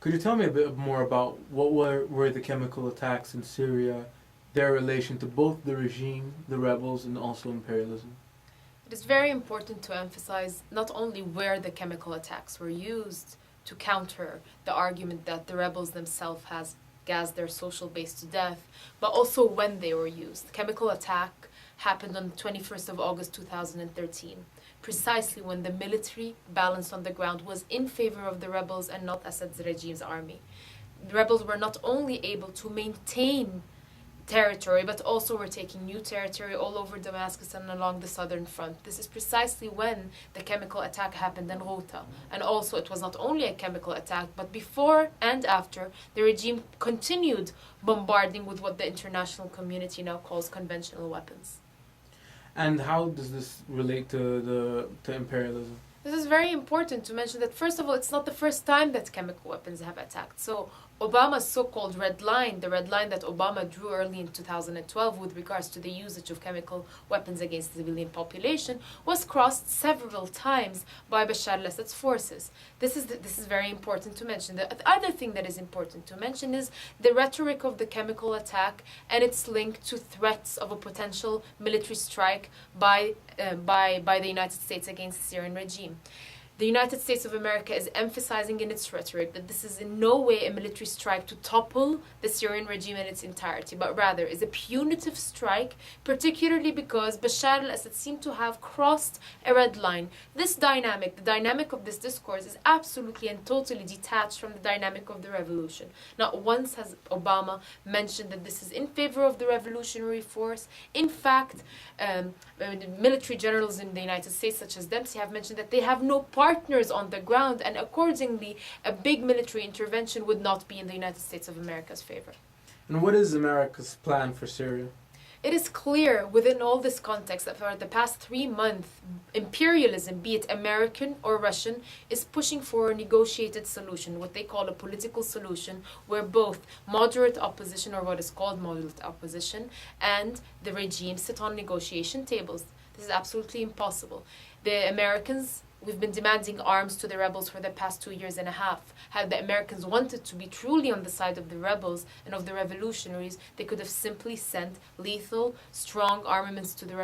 Could you tell me a bit more about what were the chemical attacks in Syria, their relation to both the regime, the rebels, and also imperialism? It is very important to emphasize not only where the chemical attacks were used to counter the argument that the rebels themselves has gassed their social base to death, but also when they were used. The chemical attack happened on the 21st of August 2013, precisely when the military balance on the ground was in favor of the rebels and not Assad's regime's army. The rebels were not only able to maintain territory, but also were taking new territory all over Damascus and along the southern front. This is precisely when the chemical attack happened in Ghouta. And also it was not only a chemical attack, but before and after, the regime continued bombarding with what the international community now calls conventional weapons. And how does this relate to imperialism? This is very important to mention that, first of all, it's not the first time that chemical weapons have attacked. So Obama's so-called red line, the red line that Obama drew early in 2012 with regards to the usage of chemical weapons against the civilian population, was crossed several times by Bashar al-Assad's forces. This is very important to mention. The other thing that is important to mention is the rhetoric of the chemical attack and its link to threats of a potential military strike by the United States against the Syrian regime. The United States of America is emphasizing in its rhetoric that this is in no way a military strike to topple the Syrian regime in its entirety, but rather is a punitive strike, particularly because Bashar al-Assad seemed to have crossed a red line. This dynamic, the dynamic of this discourse, is absolutely and totally detached from the dynamic of the revolution. Not once has Obama mentioned that this is in favor of the revolutionary force. In fact, military generals in the United States, such as Dempsey, have mentioned that they have no partners on the ground, and accordingly, a big military intervention would not be in the United States of America's favor. And what is America's plan for Syria? It is clear within all this context that for the past 3 months, imperialism, be it American or Russian, is pushing for a negotiated solution, what they call a political solution, where both moderate opposition, or what is called moderate opposition, and the regime sit on negotiation tables. This is absolutely impossible. The Americans, we've been demanding arms to the rebels for the past 2 years and a half. Had the Americans wanted to be truly on the side of the rebels and of the revolutionaries, they could have simply sent lethal, strong armaments to the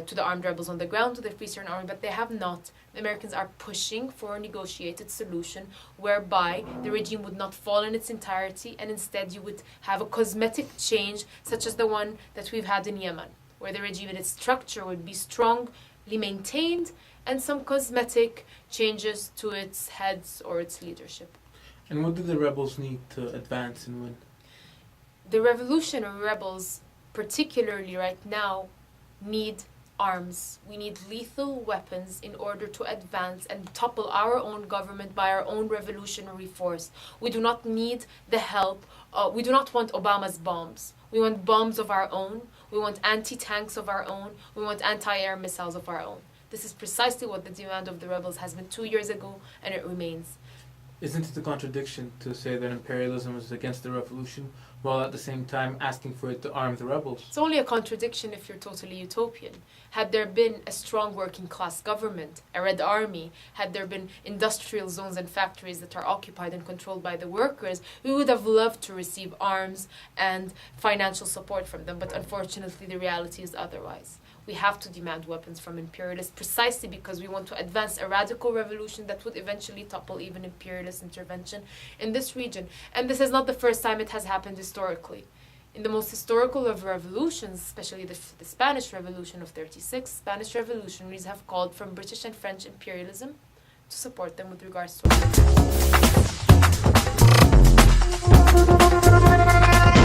to the armed rebels on the ground, to the Free Syrian Army, but they have not. The Americans are pushing for a negotiated solution whereby the regime would not fall in its entirety, and instead you would have a cosmetic change such as the one that we've had in Yemen, where the regime in its structure would be strongly maintained and some cosmetic changes to its heads or its leadership. And what do the rebels need to advance and win? The revolutionary rebels, particularly right now, need arms. We need lethal weapons in order to advance and topple our own government by our own revolutionary force. We do not need the help. We do not want Obama's bombs. We want bombs of our own. We want anti-tanks of our own. We want anti-air missiles of our own. This is precisely what the demand of the rebels has been 2 years ago, and it remains. Isn't it a contradiction to say that imperialism is against the revolution, while at the same time asking for it to arm the rebels? It's only a contradiction if you're totally utopian. Had there been a strong working class government, a red army, had there been industrial zones and factories that are occupied and controlled by the workers, we would have loved to receive arms and financial support from them. But unfortunately, the reality is otherwise. We have to demand weapons from imperialists precisely because we want to advance a radical revolution that would eventually topple even imperialist intervention in this region. And this is not the first time it has happened historically. In the most historical of revolutions, especially the Spanish Revolution of '36, Spanish revolutionaries have called from British and French imperialism to support them with regards to